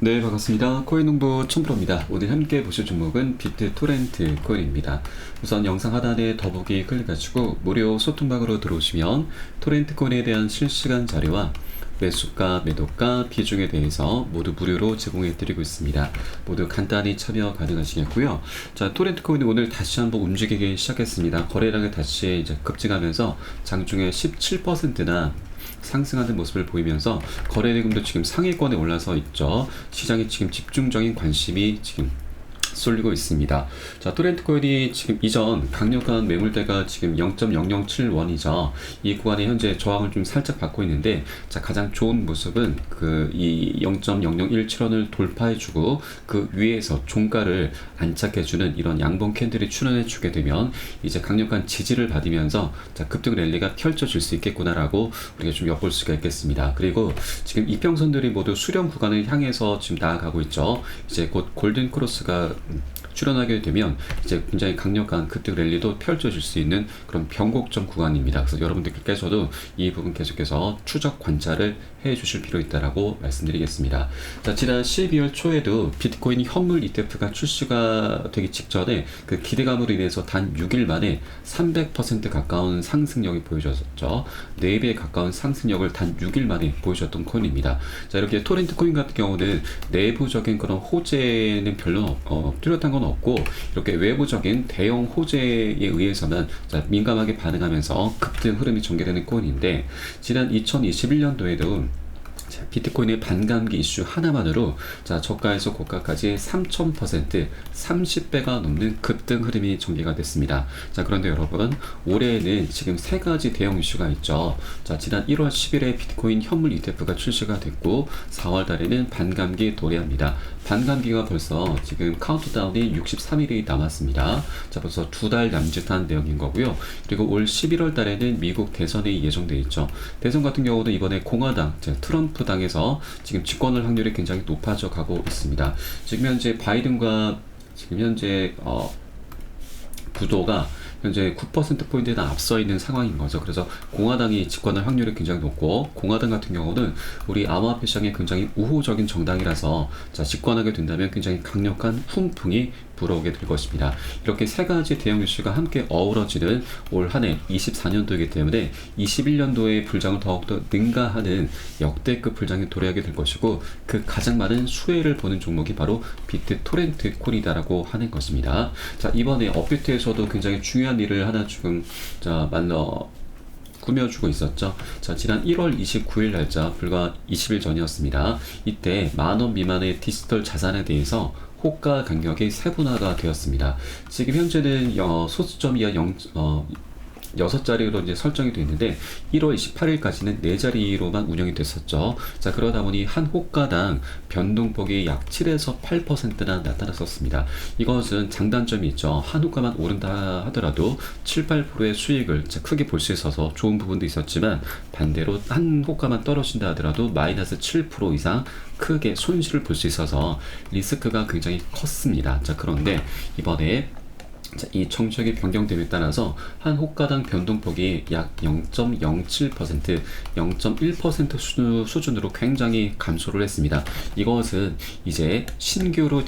네, 반갑습니다. 코인농부 첨프로입니다. 오늘 함께 보실 종목은 비트토렌트 코인입니다. 우선 영상 하단에 더보기 클릭하시고 무료 소통방으로 들어오시면 토렌트 코인에 대한 실시간 자료와 매수가, 매도가, 비중에 대해서 모두 무료로 제공해 드리고 있습니다. 모두 간단히 참여 가능하시겠고요. 자, 토렌트 코인이 오늘 다시 한번 움직이기 시작했습니다. 거래량이 다시 이제 급증하면서 장중에 17%나 상승하는 모습을 보이면서 거래대금도 지금 상위권에 올라서 있죠. 시장에 지금 집중적인 관심이 지금 쏠리고 있습니다. 자, 토렌트 코인이 지금 이전 강력한 매물대가 지금 0.007원이죠. 이 구간에 현재 저항을 좀 살짝 받고 있는데, 자, 가장 좋은 모습은 이 0.0017원을 돌파해주고 그 위에서 종가를 안착해주는 이런 양봉 캔들이 출현해주게 되면 이제 강력한 지지를 받으면서 자, 급등 랠리가 펼쳐질 수 있겠구나라고 우리가 좀 엿볼 수가 있겠습니다. 그리고 지금 이평선들이 모두 수렴 구간을 향해서 지금 나아가고 있죠. 이제 곧 골든 크로스가 출현하게 되면 이제 굉장히 강력한 급등 랠리도 펼쳐질 수 있는 그런 변곡점 구간입니다. 그래서 여러분들께서도 이 부분 계속해서 추적 관찰을 해 주실 필요 있다라고 말씀드리겠습니다. 자, 지난 12월 초에도 비트코인 현물 ETF가 출시가 되기 직전에 그 기대감으로 인해서 단 6일 만에 300% 가까운 상승력이 보여졌죠. 4배에 가까운 상승력을 단 6일 만에 보여줬던 코인입니다. 자, 이렇게 토렌트 코인 같은 경우는 내부적인 그런 호재는 별로 뚜렷한 건 없고, 이렇게 외부적인 대형 호재에 의해서만 자, 민감하게 반응하면서 급등 흐름이 전개되는 코인인데, 지난 2021년도에도 비트코인의 반감기 이슈 하나만으로 자, 저가에서 고가까지 3000%, 30배가 넘는 급등 흐름이 전개가 됐습니다. 자, 그런데 여러분, 올해에는 지금 세 가지 대형 이슈가 있죠. 자, 지난 1월 10일에 비트코인 현물 ETF가 출시가 됐고, 4월 달에는 반감기 도래합니다. 반감기가 벌써 지금 카운트다운이 63일이 남았습니다. 자, 벌써 2달 남짓한 내용인 거고요. 그리고 올 11월 달에는 미국 대선이 예정되어 있죠. 대선 같은 경우도 이번에 공화당, 트럼프 당에서 지금 집권할 확률이 굉장히 높아져 가고 있습니다. 지금 현재 바이든과 지금 현재 구도가 현재 9%포인트나 앞서 있는 상황인 거죠. 그래서 공화당이 집권할 확률이 굉장히 높고, 공화당 같은 경우는 우리 암호화폐 시장에 굉장히 우호적인 정당이라서 자, 집권하게 된다면 굉장히 강력한 훈풍이 불어오게 될 것입니다. 이렇게 세 가지 대형 이슈가 함께 어우러지는 올 한 해 24년도이기 때문에 21년도의 불장을 더욱더 능가하는 역대급 불장이 도래하게 될 것이고, 그 가장 많은 수혜를 보는 종목이 바로 비트토렌트 코인이다라고 하는 것입니다. 자, 이번에 업비트에서도 굉장히 중요한 일을 하나 지금 꾸며주고 있었죠. 자, 지난 1월 29일 날짜 불과 20일 전이었습니다. 이때 10,000원 미만의 디지털 자산에 대해서 호가 간격이 세분화가 되었습니다. 지금 현재는 소수점 이하 6자리로 이제 설정이 되어 있는데 1월 28일까지는 4자리로만 운영이 됐었죠. 자, 그러다 보니 한 호가당 변동폭이 약 7에서 8%나 나타났었습니다. 이것은 장단점이 있죠. 한 호가만 오른다 하더라도 7, 8%의 수익을 크게 볼 수 있어서 좋은 부분도 있었지만, 반대로 한 호가만 떨어진다 하더라도 마이너스 7% 이상 크게 손실을 볼 수 있어서 리스크가 굉장히 컸습니다. 자, 그런데 이번에 자, 이 정책의 변경됨에 따라서 한 호가당 변동폭이 약 0.07%, 0.1% 수준으로 굉장히 감소를 했습니다. 이것은 이제 신규로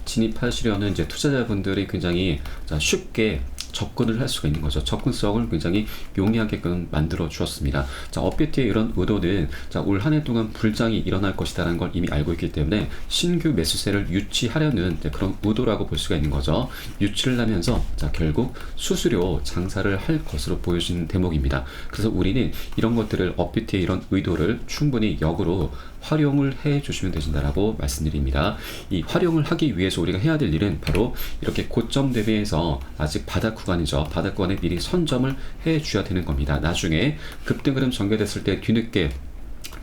진입하시려는 이제 투자자분들이 굉장히 쉽게 접근을 할 수가 있는 거죠. 접근성을 굉장히 용이하게끔 만들어 주었습니다. 자, 업비트의 이런 의도는 자, 올 한 해 동안 불장이 일어날 것이다라는 걸 이미 알고 있기 때문에 신규 매수세를 유치하려는 그런 의도라고 볼 수가 있는 거죠. 유치를 하면서 자, 결국 수수료 장사를 할 것으로 보여지는 대목입니다. 그래서 우리는 이런 것들을, 업비트의 이런 의도를 충분히 역으로 활용을 해 주시면 되신다라고 말씀드립니다. 이 활용을 하기 위해서 우리가 해야 될 일은 바로 이렇게 고점 대비해서 아직 바닥 구간이죠. 바닥 구간에 미리 선점을 해 줘야 되는 겁니다. 나중에 급등 흐름 전개됐을 때 뒤늦게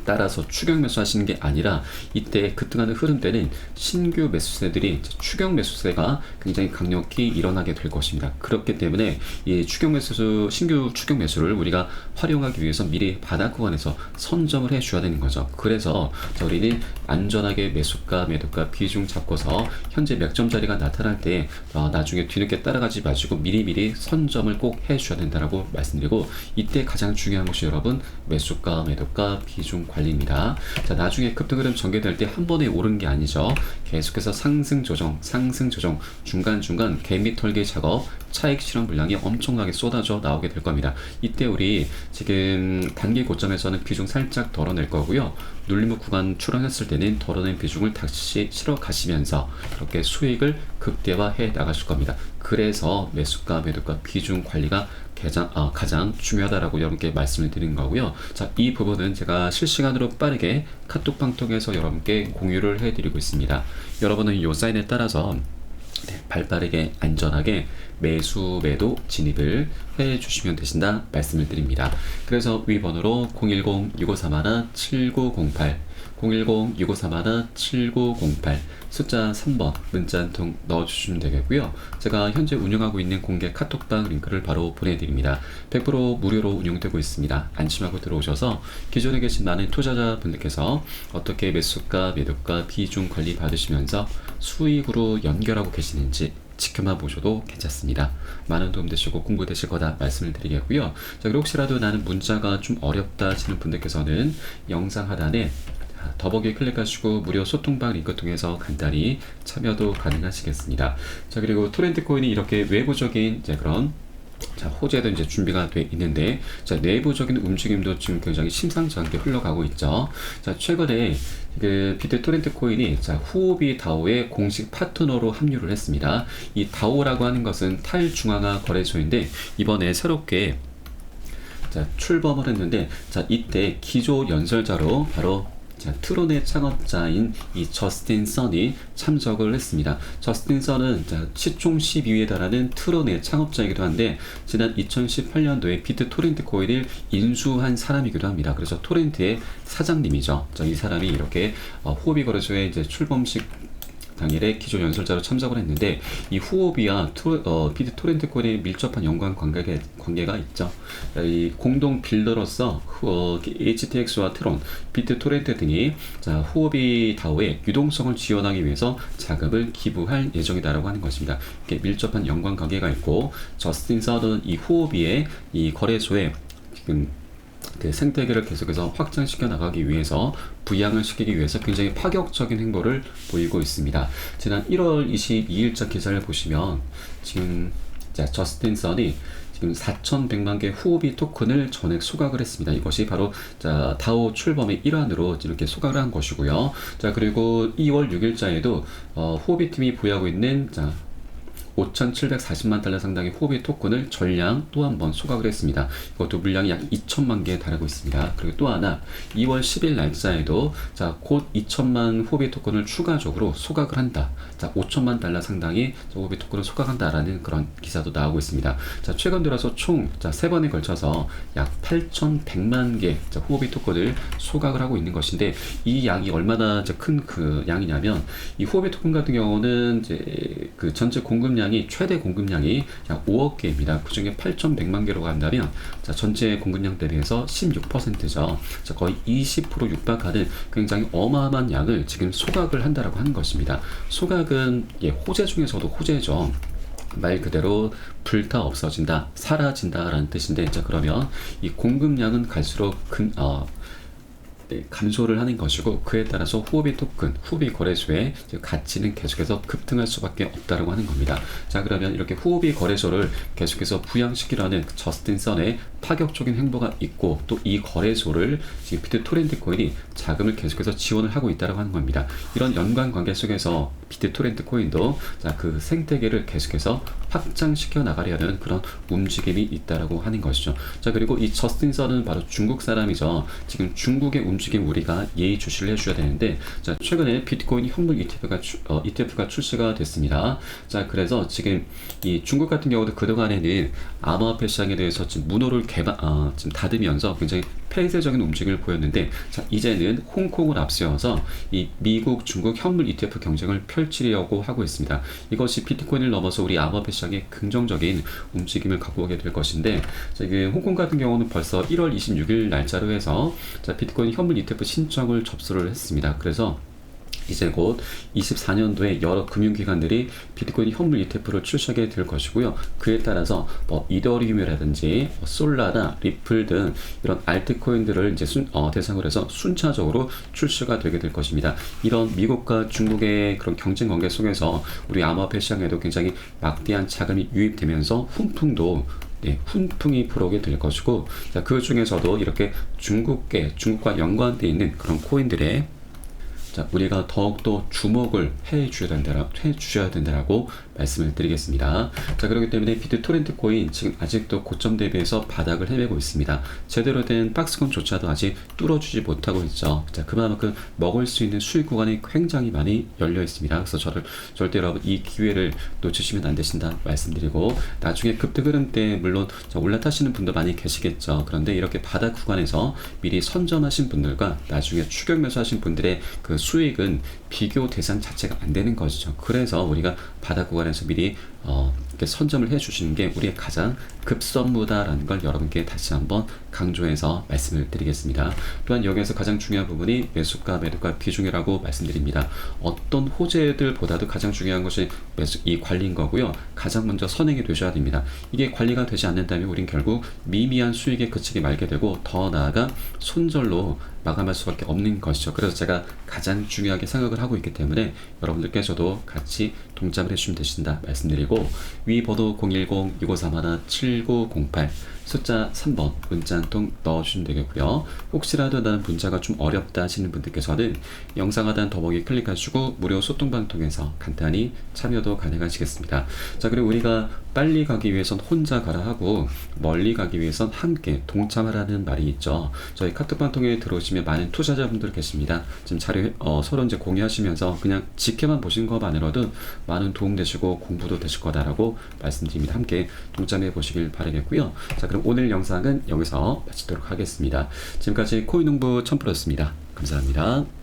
따라서 추격 매수하시는 게 아니라, 이때 급등하는 흐름 때는 신규 매수세들이 추격 매수세가 굉장히 강력히 일어나게 될 것입니다. 그렇기 때문에 이 신규 추격 매수를 우리가 활용하기 위해서 미리 바닥 구간에서 선점을 해줘야 되는 거죠. 그래서 우리는 안전하게 매수가, 매도가 비중 잡고서 현재 몇 점짜리가 나타날 때 나중에 뒤늦게 따라가지 마시고 미리미리 선점을 꼭 해줘야 된다라고 말씀드리고, 이때 가장 중요한 것이 여러분 매수가, 매도가 비중 관리입니다. 자, 나중에 급등흐름 전개될 때 한 번에 오른 게 아니죠. 계속해서 상승 조정, 중간중간 개미 털기 작업, 차익 실현 물량이 엄청나게 쏟아져 나오게 될 겁니다. 이때 우리 지금 단기 고점에서는 비중 살짝 덜어낼 거고요. 눌림목 구간 출현했을 때는 덜어낸 비중을 다시 실어 가시면서 이렇게 수익을 극대화해 나가실 겁니다. 그래서 매수가, 매도가 비중 관리가 가장 중요하다라고 여러분께 말씀을 드린 거고요. 자, 이 부분은 제가 실시간으로 빠르게 카톡방 통해서 여러분께 공유를 해드리고 있습니다. 여러분은 이 사인에 따라서 발빠르게 안전하게 매수 매도 진입을 해주시면 되신다 말씀을 드립니다. 그래서 위 번호로 010-6531-7908 010-6531-7908 숫자 3번 문자 한 통 넣어주시면 되겠고요. 제가 현재 운영하고 있는 공개 카톡방 링크를 바로 보내드립니다. 100% 무료로 운영되고 있습니다. 안심하고 들어오셔서 기존에 계신 많은 투자자분들께서 어떻게 매수가, 매도가, 비중 관리 받으시면서 수익으로 연결하고 계시는지 지켜만 보셔도 괜찮습니다. 많은 도움 되시고 공부 되실 거다 말씀을 드리겠고요. 자, 그리고 혹시라도 나는 문자가 좀 어렵다 하시는 분들께서는 영상 하단에 더보기 클릭하시고 무료 소통방 링크 통해서 간단히 참여도 가능하시겠습니다. 자, 그리고 토렌트 코인이 이렇게 외부적인 이제 그런 호재도 이제 준비가 돼 있는데, 자, 내부적인 움직임도 지금 굉장히 심상치 않게 흘러가고 있죠. 자, 최근에 그 비트 토렌트 코인이 후오비 다오의 공식 파트너로 합류를 했습니다. 이 다오라고 하는 것은 탈중앙화 거래소인데 이번에 새롭게 출범을 했는데, 이때 기조 연설자로 바로 트론의 창업자인 이 저스틴 선이 참석을 했습니다. 저스틴 선은 시총 12위에 달하는 트론의 창업자이기도 한데 지난 2018년도에 비트 토렌트 코인을 인수한 사람이기도 합니다. 그래서 토렌트의 사장님이죠. 이 사람이 이렇게 후오비 거래소의 이제 출범식 당일에 기존 연설자로 참석을 했는데, 이 후오비와 비트 토렌트 코인에 밀접한 연관 관계가 있죠. 이 공동 빌더로서 HTX와 트론, 비트 토렌트 등이 후오비 다오의 유동성을 지원하기 위해서 자금을 기부할 예정이다라고 하는 것입니다. 이렇게 밀접한 연관 관계가 있고, 저스틴 서는 이 후오비의 이 거래소에 지금 그 생태계를 계속해서 확장시켜 나가기 위해서, 부양을 시키기 위해서 굉장히 파격적인 행보를 보이고 있습니다. 지난 1월 22일자 기사를 보시면 지금 저스틴 선이 지금 4,100만 개 후오비 토큰을 전액 소각을 했습니다. 이것이 바로 다오 출범의 일환으로 이렇게 소각을 한 것이고요. 자, 그리고 2월 6일자에도 후오비 팀이 보유하고 있는 5,740만 달러 상당의 후오비 토큰을 전량 또 한 번 소각을 했습니다. 이것도 물량이 약 2천만 개 달하고 있습니다. 그리고 또 하나 2월 10일 날짜에도 곧 2천만 후오비 토큰을 추가적으로 소각을 한다. 5천만 달러 상당의 후오비 토큰을 소각한다라는 그런 기사도 나오고 있습니다. 최근 들어서 총 3번에 걸쳐서 약 8,100만 개 후오비 토큰을 소각을 하고 있는 것인데, 이 양이 얼마나 큰 그 양이냐면, 이 후오비 토큰 같은 경우는 이제 그 전체 공급량이 최대 공급량이 약 5억 개입니다. 그 중에 8,100만 개로 간다면 전체 공급량 대비해서 16%죠. 거의 20% 육박하는 굉장히 어마어마한 양을 지금 소각을 한다라고 하는 것입니다. 소각은 호재 중에서도 호재죠. 말 그대로 불타 없어진다, 사라진다라는 뜻인데, 그러면 이 공급량은 갈수록 감소를 하는 것이고, 그에 따라서 후오비 토큰, 후오비 거래소의 가치는 계속해서 급등할 수밖에 없다고 하는 겁니다. 자, 그러면 이렇게 후오비 거래소를 계속해서 부양시키려는 저스틴 선의 파격적인 행보가 있고, 또 이 거래소를 지금 비트 토렌트 코인이 자금을 계속해서 지원을 하고 있다고 하는 겁니다. 이런 연관 관계 속에서 비트 토렌트 코인도 그 생태계를 계속해서 확장시켜 나가려는 그런 움직임이 있다라고 하는 것이죠. 자, 그리고 이 저스틴 선은 바로 중국 사람이죠. 지금 중국의 움직임 우리가 예의주시를 해줘야 되는데, 최근에 비트코인 현물 ETF가 출시가 됐습니다. 자, 그래서 지금 이 중국 같은 경우도 그동안에는 암호화폐 시장에 대해서 지금 문호를 지금 닫으면서 굉장히 폐쇄적인 움직임을 보였는데, 이제는 홍콩을 앞세워서 이 미국, 중국 현물 ETF 경쟁을 펼치려고 하고 있습니다. 이것이 비트코인을 넘어서 우리 암호화폐 시장에 긍정적인 움직임을 갖고 오게 될 것인데, 지금 홍콩 같은 경우는 벌써 1월 26일 날짜로 해서 비트코인 현물 ETF 신청을 접수를 했습니다. 그래서 이제 곧 24년도에 여러 금융기관들이 비트코인 현물 ETF를 출시하게 될 것이고요. 그에 따라서 이더리움이라든지 솔라나 리플 등 이런 알트코인들을 이제 대상으로 해서 순차적으로 출시가 되게 될 것입니다. 이런 미국과 중국의 그런 경쟁 관계 속에서 우리 암호화폐 시장에도 굉장히 막대한 자금이 유입되면서 훈풍이 불어오게 될 것이고, 자, 그 중에서도 이렇게 중국과 연관되어 있는 그런 코인들의 자, 우리가 더욱더 주목을 해주셔야 된다라고 말씀을 드리겠습니다. 자, 그렇기 때문에 비트토렌트 코인 지금 아직도 고점 대비해서 바닥을 헤매고 있습니다. 제대로 된 박스권조차도 아직 뚫어주지 못하고 있죠. 자, 그만큼 먹을 수 있는 수익 구간이 굉장히 많이 열려 있습니다. 그래서 절대 여러분 이 기회를 놓치시면 안 되신다 말씀드리고, 나중에 급등 흐름 때 물론 올라타시는 분도 많이 계시겠죠. 그런데 이렇게 바닥 구간에서 미리 선점하신 분들과 나중에 추격 매수하신 분들의 그 수익은 비교 대상 자체가 안 되는 것이죠. 그래서 우리가 바닥 구간에서 미리 이렇게 선점을 해주시는 게 우리의 가장 급선무다라는 걸 여러분께 다시 한번 강조해서 말씀을 드리겠습니다. 또한 여기에서 가장 중요한 부분이 매수가 매도가 비중이라고 말씀드립니다. 어떤 호재들보다도 가장 중요한 것이 이 관리인 거고요. 가장 먼저 선행이 되셔야 됩니다. 이게 관리가 되지 않는다면 우린 결국 미미한 수익에 그치게 말게 되고, 더 나아가 손절로 마감할 수밖에 없는 것이죠. 그래서 제가 가장 중요하게 생각을 하고 있기 때문에 여러분들께서도 같이 동참을 해주시면 되신다 말씀드리고, 위 번호 010-2531-7908 숫자 3번 문자 한 통 넣어주시면 되겠고요. 혹시라도 나는 문자가 좀 어렵다 하시는 분들께서는 영상 하단 더보기 클릭하시고 무료 소통방 통해서 간단히 참여도 가능하시겠습니다. 자, 그리고 우리가 빨리 가기 위해선 혼자 가라 하고 멀리 가기 위해선 함께 동참하라는 말이 있죠. 저희 카톡방 통해 들어오시면 많은 투자자분들 계십니다. 지금 자료 서로 이제 공유하시면서 그냥 지켜만 보신 것만으로도 많은 도움 되시고 공부도 되실 거다라고 말씀드립니다. 함께 동참해 보시길 바라겠고요. 자, 그럼 오늘 영상은 여기서 마치도록 하겠습니다. 지금까지 코인농부 첨프로였습니다. 감사합니다.